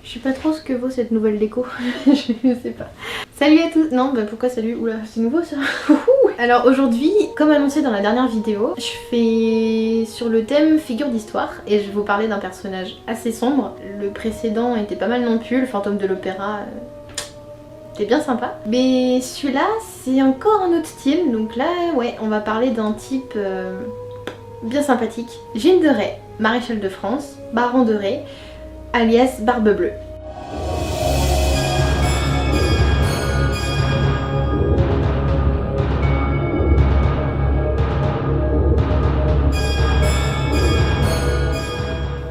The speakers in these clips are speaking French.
Je sais pas trop ce que vaut cette nouvelle déco, je sais pas. Salut à tous. Non, bah pourquoi salut? Oula, c'est nouveau ça. Alors aujourd'hui, comme annoncé dans la dernière vidéo, je fais sur le thème figure d'histoire et je vais vous parler d'un personnage assez sombre. Le précédent était pas mal non plus, le fantôme de l'opéra. C'était bien sympa. Mais celui-là, c'est encore un autre style. Donc là, ouais, on va parler d'un type bien sympathique. Gilles de Rais, maréchal de France, baron de Rais, alias Barbe Bleue.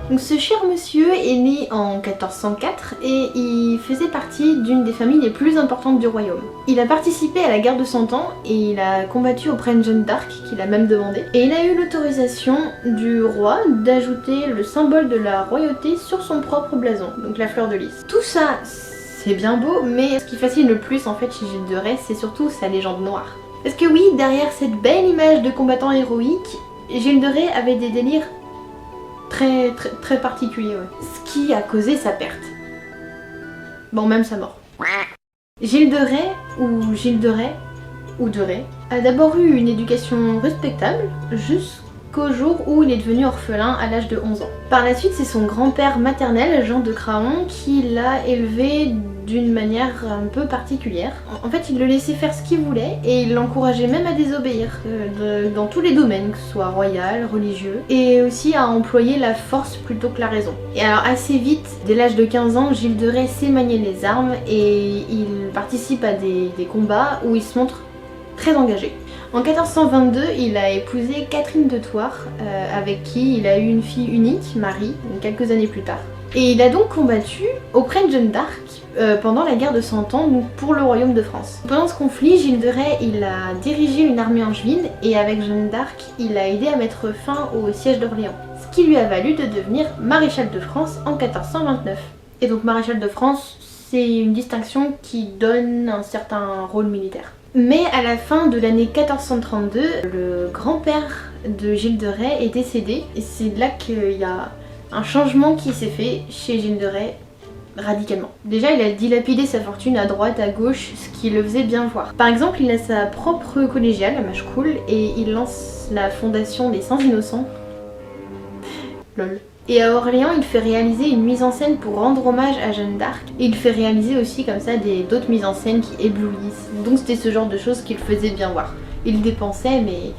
Donc ce cher monsieur est né en 1404 et il faisait partie d'une des familles les plus importantes du royaume. Il a participé à la guerre de 100 ans et il a combattu auprès de Jeanne d'Arc qu'il a même demandé. Et il a eu l'autorisation du roi d'ajouter le symbole de la royauté sur son propre blason, donc la fleur de lys. Tout ça, c'est bien beau, mais ce qui fascine le plus en fait chez Gilles de Rais, c'est surtout sa légende noire. Parce que oui, derrière cette belle image de combattant héroïque, Gilles de Rais avait des délires très particulier, ouais. Ce qui a causé sa perte. Bon, même sa mort. Gilles de Rais, ou Gilles de Rais, ou de Rais, a d'abord eu une éducation respectable jusqu'au jour où il est devenu orphelin à l'âge de 11 ans. Par la suite, c'est son grand-père maternel, Jean de Craon, qui l'a élevé d'une manière un peu particulière. En fait, il le laissait faire ce qu'il voulait et il l'encourageait même à désobéir dans tous les domaines, que ce soit royal, religieux, et aussi à employer la force plutôt que la raison. Et alors assez vite, dès l'âge de 15 ans, Gilles de Rais sait manier les armes et il participe à des combats où il se montre très engagé. En 1422, il a épousé Catherine de Thouars, avec qui il a eu une fille unique, Marie, quelques années plus tard. Et il a donc combattu auprès de Jeanne d'Arc pendant la guerre de 100 ans pour le royaume de France. Pendant ce conflit, Gilles de Rais il a dirigé une armée angevine et avec Jeanne d'Arc, il a aidé à mettre fin au siège d'Orléans. Ce qui lui a valu de devenir maréchal de France en 1429. Et donc maréchal de France, c'est une distinction qui donne un certain rôle militaire. Mais à la fin de l'année 1432, le grand-père de Gilles de Rais est décédé et c'est là qu'il y a un changement qui s'est fait chez Gilles de Rais radicalement. Déjà, il a dilapidé sa fortune à droite, à gauche, ce qui le faisait bien voir. Par exemple, il a sa propre collégiale à Machecoul et il lance la fondation des Saints Innocents. Lol. Et à Orléans, il fait réaliser une mise en scène pour rendre hommage à Jeanne d'Arc. Et il fait réaliser aussi comme ça d'autres mises en scène qui éblouissent. Donc c'était ce genre de choses qu'il faisait bien voir. Il dépensait, mais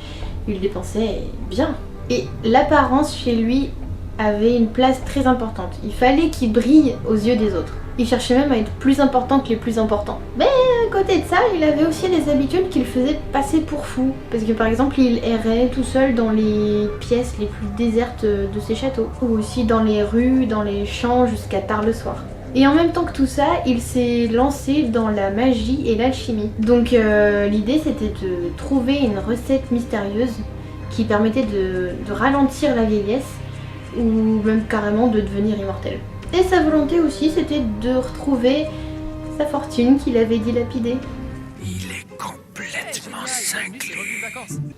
il dépensait bien. Et l'apparence chez lui avait une place très importante. Il fallait qu'il brille aux yeux des autres. Il cherchait même à être plus important que les plus importants. Mais à côté de ça, il avait aussi des habitudes qui le faisaient passer pour fou. Parce que par exemple, il errait tout seul dans les pièces les plus désertes de ses châteaux. Ou aussi dans les rues, dans les champs jusqu'à tard le soir. Et en même temps que tout ça, il s'est lancé dans la magie et l'alchimie. Donc l'idée c'était de trouver une recette mystérieuse qui permettait de ralentir la vieillesse ou même carrément de devenir immortel. Et sa volonté aussi, c'était de retrouver sa fortune qu'il avait dilapidée. Il est complètement cinglé.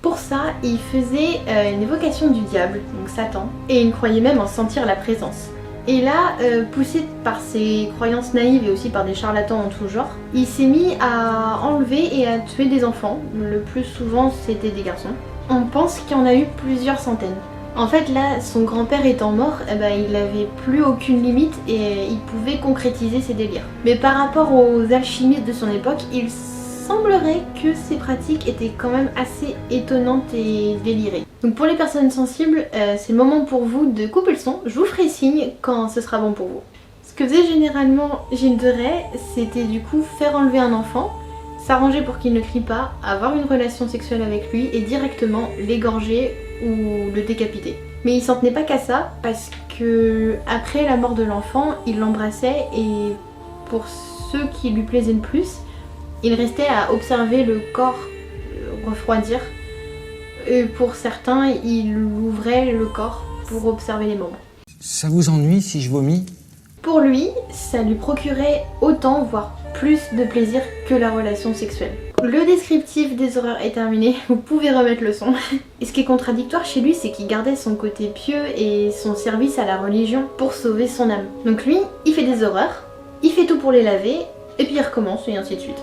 Pour ça, il faisait une évocation du diable, donc Satan, et il croyait même en sentir la présence. Et là, poussé par ses croyances naïves et aussi par des charlatans en tout genre, il s'est mis à enlever et à tuer des enfants. Le plus souvent, c'était des garçons. On pense qu'il y en a eu plusieurs centaines. En fait là, son grand-père étant mort, il n'avait plus aucune limite et il pouvait concrétiser ses délires. Mais par rapport aux alchimistes de son époque, il semblerait que ces pratiques étaient quand même assez étonnantes et délirées. Donc pour les personnes sensibles, c'est le moment pour vous de couper le son, je vous ferai signe quand ce sera bon pour vous. Ce que faisait généralement Gilles de Rais, c'était du coup faire enlever un enfant, s'arranger pour qu'il ne crie pas, avoir une relation sexuelle avec lui et directement l'égorger ou le décapiter. Mais il s'en tenait pas qu'à ça parce que après la mort de l'enfant, il l'embrassait et pour ceux qui lui plaisaient le plus, il restait à observer le corps refroidir et pour certains, il ouvrait le corps pour observer les membres. Ça vous ennuie si je vomis? Pour lui, ça lui procurait autant, voire plus de plaisir que la relation sexuelle. Le descriptif des horreurs est terminé, vous pouvez remettre le son. Et ce qui est contradictoire chez lui, c'est qu'il gardait son côté pieux et son service à la religion pour sauver son âme. Donc lui, il fait des horreurs, il fait tout pour les laver, et puis il recommence, et ainsi de suite.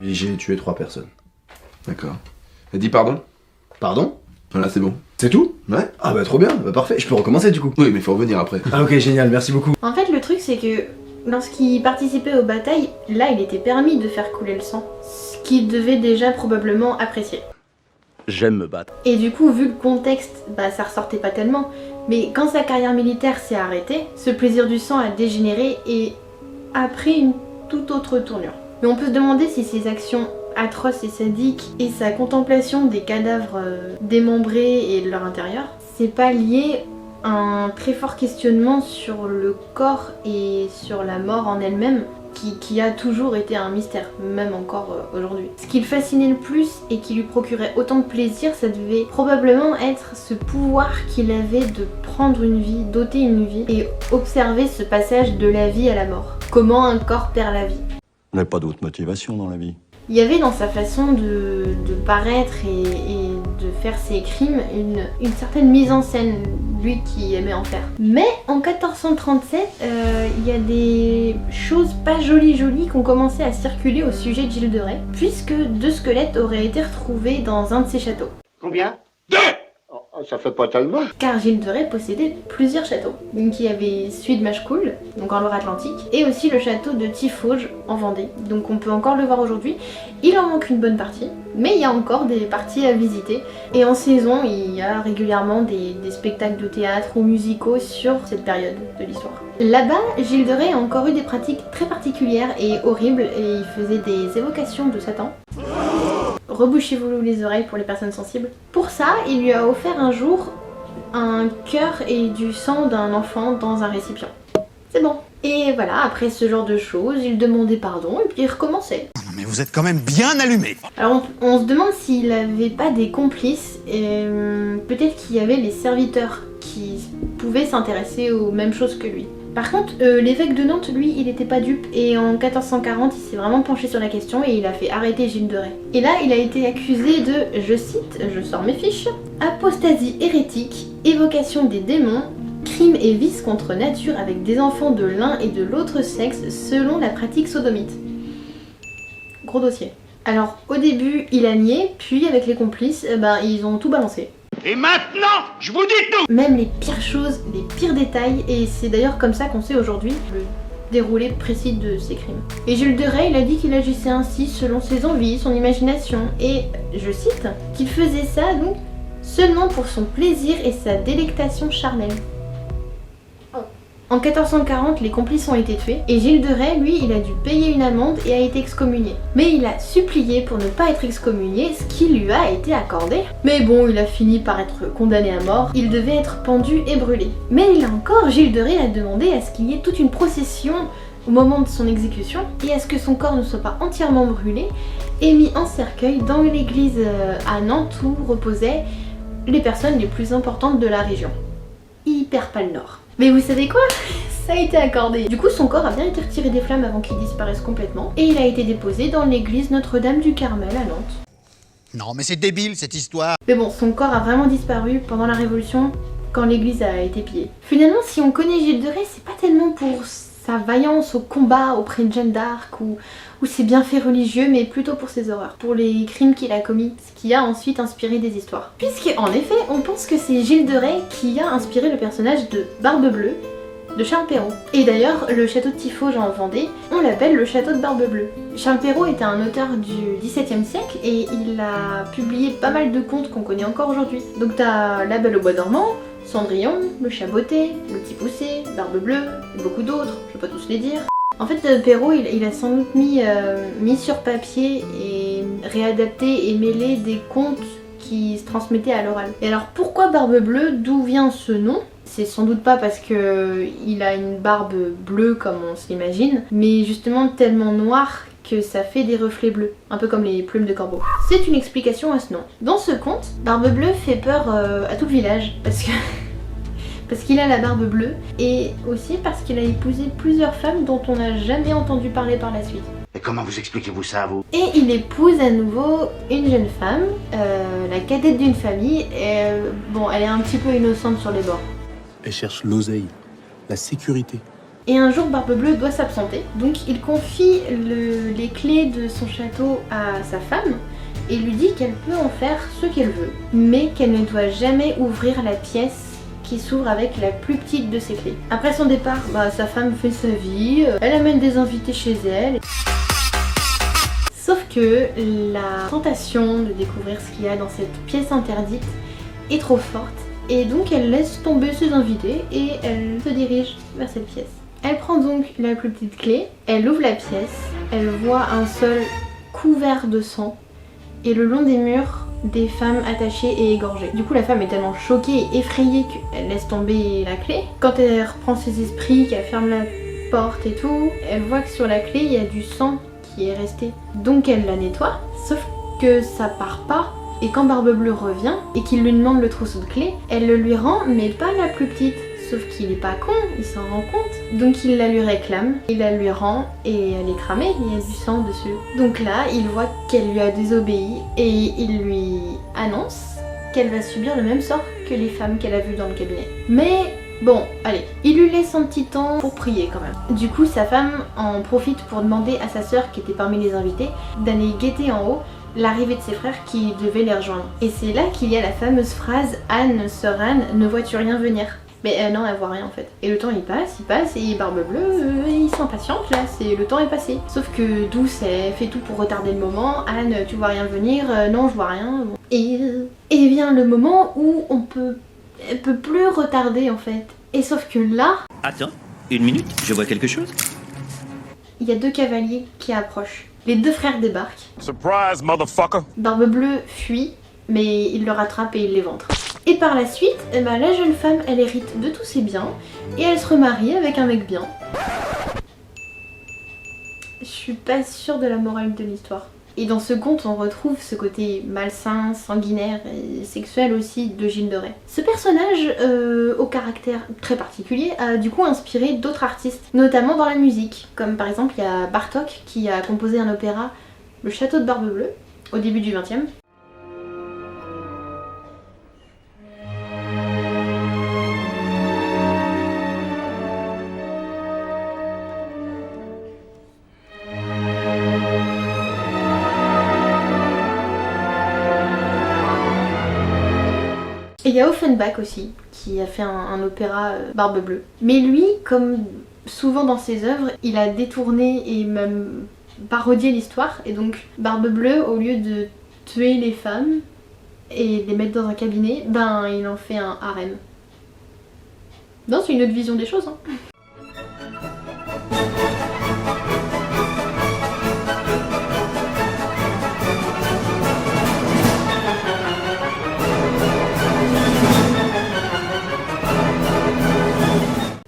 Et j'ai tué 3 personnes. D'accord. Et dis pardon. Pardon? Voilà, c'est bon. C'est tout? Ouais. Ah bah trop bien, bah parfait, je peux recommencer du coup. Oui, mais faut revenir après. Ah ok, génial, merci beaucoup. En fait, le truc, c'est que lorsqu'il participait aux batailles, là, il était permis de faire couler le sang. Ce qu'il devait déjà probablement apprécier. J'aime me battre. Et du coup, vu le contexte, bah ça ressortait pas tellement. Mais quand sa carrière militaire s'est arrêtée, ce plaisir du sang a dégénéré et a pris une toute autre tournure. Mais on peut se demander si ses actions atroces et sadiques et sa contemplation des cadavres démembrés et de leur intérieur, c'est pas lié à un très fort questionnement sur le corps et sur la mort en elle-même, qui a toujours été un mystère, même encore aujourd'hui. Ce qui le fascinait le plus et qui lui procurait autant de plaisir, ça devait probablement être ce pouvoir qu'il avait de prendre une vie, d'ôter une vie et observer ce passage de la vie à la mort. Comment un corps perd la vie. On n'a pas d'autre motivation dans la vie. Il y avait dans sa façon de paraître et de faire ses crimes une certaine mise en scène, lui qui aimait en faire. Mais en 1437, il y a des choses pas jolies qui ont commencé à circuler au sujet de Gilles de Rais, puisque 2 squelettes auraient été retrouvés dans un de ses châteaux. Combien? 2! Oh, ça fait pas tellement. Car Gilles de Rais possédait plusieurs châteaux. Donc il y avait celui de Machecoul, donc en Loire-Atlantique, et aussi le château de Tiffauges en Vendée. Donc on peut encore le voir aujourd'hui. Il en manque une bonne partie, mais il y a encore des parties à visiter. Et en saison, il y a régulièrement des spectacles de théâtre ou musicaux sur cette période de l'histoire. Là-bas, Gilles de Rais a encore eu des pratiques très particulières et horribles, et il faisait des évocations de Satan. Rebouchez-vous les oreilles pour les personnes sensibles. Pour ça, il lui a offert un jour un cœur et du sang d'un enfant dans un récipient. C'est bon. Et voilà, après ce genre de choses, il demandait pardon et puis il recommençait. Non mais vous êtes quand même bien allumé. Alors on se demande s'il avait pas des complices, et peut-être qu'il y avait les serviteurs qui pouvaient s'intéresser aux mêmes choses que lui. Par contre, l'évêque de Nantes, lui, il était pas dupe, et en 1440, il s'est vraiment penché sur la question et il a fait arrêter Gilles de Rais. Et là, il a été accusé de, je cite, je sors mes fiches, apostasie hérétique, évocation des démons, crimes et vices contre nature avec des enfants de l'un et de l'autre sexe selon la pratique sodomite. Gros dossier. Alors, au début, il a nié, puis avec les complices, ils ont tout balancé. Et maintenant, je vous dis tout! Même les pires choses, les pires détails, et c'est d'ailleurs comme ça qu'on sait aujourd'hui le déroulé précis de ses crimes. Et Gilles de Rais, il a dit qu'il agissait ainsi selon ses envies, son imagination, et, je cite, qu'il faisait ça donc seulement pour son plaisir et sa délectation charnelle. En 1440, les complices ont été tués et Gilles de Rais, lui, il a dû payer une amende et a été excommunié. Mais il a supplié pour ne pas être excommunié, ce qui lui a été accordé. Mais bon, il a fini par être condamné à mort, il devait être pendu et brûlé. Mais là encore, Gilles de Rais a demandé à ce qu'il y ait toute une procession au moment de son exécution et à ce que son corps ne soit pas entièrement brûlé et mis en cercueil dans l'église à Nantes où reposaient les personnes les plus importantes de la région. Hyper pâle nord. Mais vous savez quoi? Ça a été accordé. Du coup, son corps a bien été retiré des flammes avant qu'il disparaisse complètement et il a été déposé dans l'église Notre-Dame du Carmel à Nantes. Non mais c'est débile cette histoire. Mais bon, son corps a vraiment disparu pendant la Révolution quand l'église a été pillée. Finalement, si on connaît Gilles de Rais, c'est pas tellement pour sa vaillance au combat auprès de Jeanne d'Arc ou ses bienfaits religieux, mais plutôt pour ses horreurs, pour les crimes qu'il a commis, ce qui a ensuite inspiré des histoires. Puisque, en effet, on pense que c'est Gilles de Rais qui a inspiré le personnage de Barbe Bleue de Charles Perrault. Et d'ailleurs, le château de Tiffauges en Vendée, on l'appelle le château de Barbe Bleue. Charles Perrault était un auteur du XVIIe siècle et il a publié pas mal de contes qu'on connaît encore aujourd'hui. Donc t'as La Belle au bois dormant, Cendrillon, Le Chat botté, Le Petit poussé, Barbe Bleue, et beaucoup d'autres, je vais pas tous les dire. En fait, Perrault, il a sans doute mis sur papier et réadapté et mêlé des contes qui se transmettaient à l'oral. Et alors, pourquoi Barbe Bleue? D'où vient ce nom? C'est sans doute pas parce qu'il a une barbe bleue comme on s'imagine, mais justement tellement noire que ça fait des reflets bleus, un peu comme les plumes de corbeau. C'est une explication à ce nom. Dans ce conte, Barbe Bleue fait peur à tout le village, parce qu'il a la barbe bleue, et aussi parce qu'il a épousé plusieurs femmes dont on n'a jamais entendu parler par la suite. Et comment vous expliquez-vous ça, vous? Et il épouse à nouveau une jeune femme, la cadette d'une famille. Et, bon, elle est un petit peu innocente sur les bords. Elle cherche l'oseille, la sécurité. Et un jour, Barbe-Bleue doit s'absenter, donc il confie les clés de son château à sa femme et lui dit qu'elle peut en faire ce qu'elle veut, mais qu'elle ne doit jamais ouvrir la pièce qui s'ouvre avec la plus petite de ses clés. Après son départ, sa femme fait sa vie, elle amène des invités chez elle. Sauf que la tentation de découvrir ce qu'il y a dans cette pièce interdite est trop forte, et donc elle laisse tomber ses invités et elle se dirige vers cette pièce. Elle prend donc la plus petite clé, elle ouvre la pièce, elle voit un sol couvert de sang et le long des murs, des femmes attachées et égorgées. Du coup, la femme est tellement choquée et effrayée qu'elle laisse tomber la clé. Quand elle reprend ses esprits, qu'elle ferme la porte et tout, elle voit que sur la clé, il y a du sang qui est resté. Donc elle la nettoie, sauf que ça part pas. Et quand Barbe-Bleue revient et qu'il lui demande le trousseau de clés, elle le lui rend, mais pas la plus petite. Sauf qu'il est pas con, il s'en rend compte. Donc il la lui réclame, il la lui rend et elle est cramée, il y a du sang dessus. Donc là, il voit qu'elle lui a désobéi et il lui annonce qu'elle va subir le même sort que les femmes qu'elle a vues dans le cabinet. Mais bon, allez, il lui laisse un petit temps pour prier quand même. Du coup, sa femme en profite pour demander à sa sœur qui était parmi les invités d'aller guetter en haut l'arrivée de ses frères qui devaient les rejoindre. Et c'est là qu'il y a la fameuse phrase « Anne, sœur Anne, ne vois-tu rien venir ?» Mais non, elle voit rien en fait. Et le temps il passe et Barbe-Bleue, il s'impatiente là, le temps est passé. Sauf que Douce, elle fait tout pour retarder le moment. Anne, tu vois rien venir, non je vois rien. Bon. Et vient le moment où elle peut plus retarder en fait. Et sauf que là... Attends, une minute, je vois quelque chose. Il y a deux cavaliers qui approchent. Les deux frères débarquent. Surprise, motherfucker! Barbe-Bleue fuit, mais il le rattrape et il l'éventre. Et par la suite, la jeune femme, elle hérite de tous ses biens et elle se remarie avec un mec bien. Je suis pas sûre de la morale de l'histoire. Et dans ce conte, on retrouve ce côté malsain, sanguinaire et sexuel aussi de Gilles de Rais. Ce personnage, au caractère très particulier, a du coup inspiré d'autres artistes, notamment dans la musique. Comme par exemple, il y a Bartók qui a composé un opéra, Le Château de Barbe-Bleue, au début du XXe. Et il y a Offenbach aussi, qui a fait un opéra Barbe-Bleue. Mais lui, comme souvent dans ses œuvres, il a détourné et même parodié l'histoire. Et donc Barbe-Bleue, au lieu de tuer les femmes et les mettre dans un cabinet, il en fait un harem. Non, c'est une autre vision des choses, hein.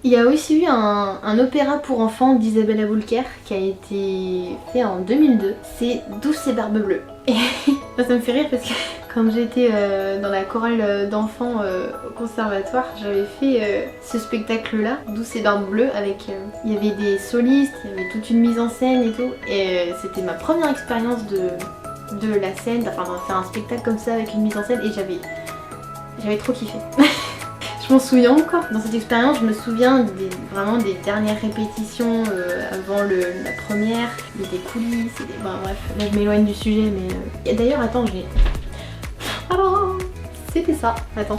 Il y a aussi eu un opéra pour enfants d'Isabelle Aboulker qui a été fait en 2002. C'est Douce et Barbe-Bleue. Et ça me fait rire parce que quand j'étais dans la chorale d'enfants au conservatoire, j'avais fait ce spectacle-là, Douce et Barbe-Bleue, avec... il y avait des solistes, il y avait toute une mise en scène et tout. Et c'était ma première expérience de la scène, enfin de faire un spectacle comme ça avec une mise en scène et j'avais trop kiffé. Je m'en souviens encore. Dans cette expérience, je me souviens vraiment des dernières répétitions avant la première, des coulisses, bref, là je m'éloigne du sujet, mais... Et d'ailleurs, attends, alors, c'était ça, attends.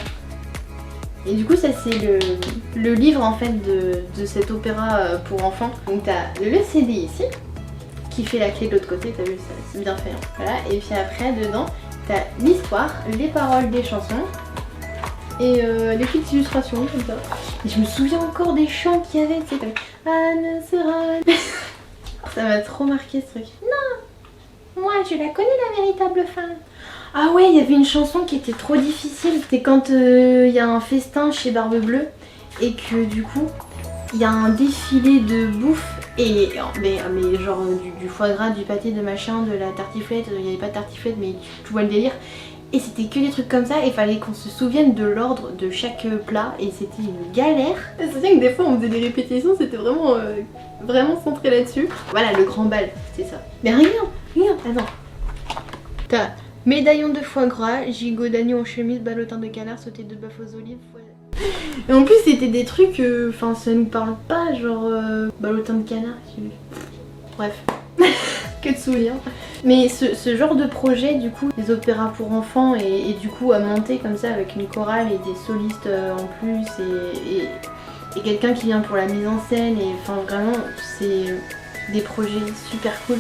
Et du coup, ça c'est le livre en fait de cet opéra pour enfants. Donc t'as le CD ici, qui fait la clé de l'autre côté, t'as vu, c'est bien fait. Hein. Voilà, et puis après, dedans, t'as l'histoire, les paroles des chansons, et les petites illustrations comme ça. Et je me souviens encore des chants qu'il y avait, tu sais, Anne sera... Ça m'a trop marqué ce truc. Non, moi je la connais la véritable femme. Ah ouais, il y avait une chanson qui était trop difficile. C'était quand il y a un festin chez Barbe-Bleue et que du coup il y a un défilé de bouffe et mais genre du foie gras, du pâté, de machin, de la tartiflette. Il n'y avait pas de tartiflette mais tu vois le délire. Et c'était que des trucs comme ça, et fallait qu'on se souvienne de l'ordre de chaque plat, et c'était une galère. C'est vrai que des fois on faisait des répétitions, c'était vraiment, vraiment centré là-dessus. Voilà, le grand bal, c'est ça. Mais regarde, attends. T'as médaillon de foie gras, gigot d'agneau en chemise, ballotin de canard, sauté de bœuf aux olives. Et en plus c'était des trucs, enfin ça nous parle pas, genre ballotin de canard. Bref, que de souvenirs. Mais ce genre de projet, du coup, des opéras pour enfants et du coup à monter comme ça avec une chorale et des solistes en plus et quelqu'un qui vient pour la mise en scène, et enfin vraiment c'est des projets super cool.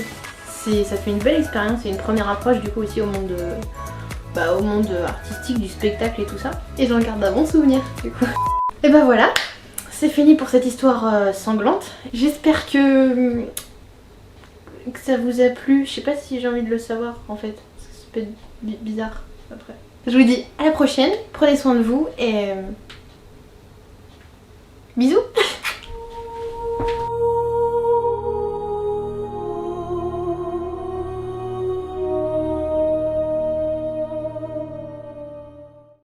Ça fait une belle expérience et une première approche du coup aussi au monde au monde artistique, du spectacle et tout ça. Et j'en garde un bon souvenir du coup. Et bah voilà, c'est fini pour cette histoire sanglante. J'espère que ça vous a plu. Je sais pas si j'ai envie de le savoir en fait, parce que ça peut être bizarre après. Je vous dis à la prochaine, prenez soin de vous et bisous.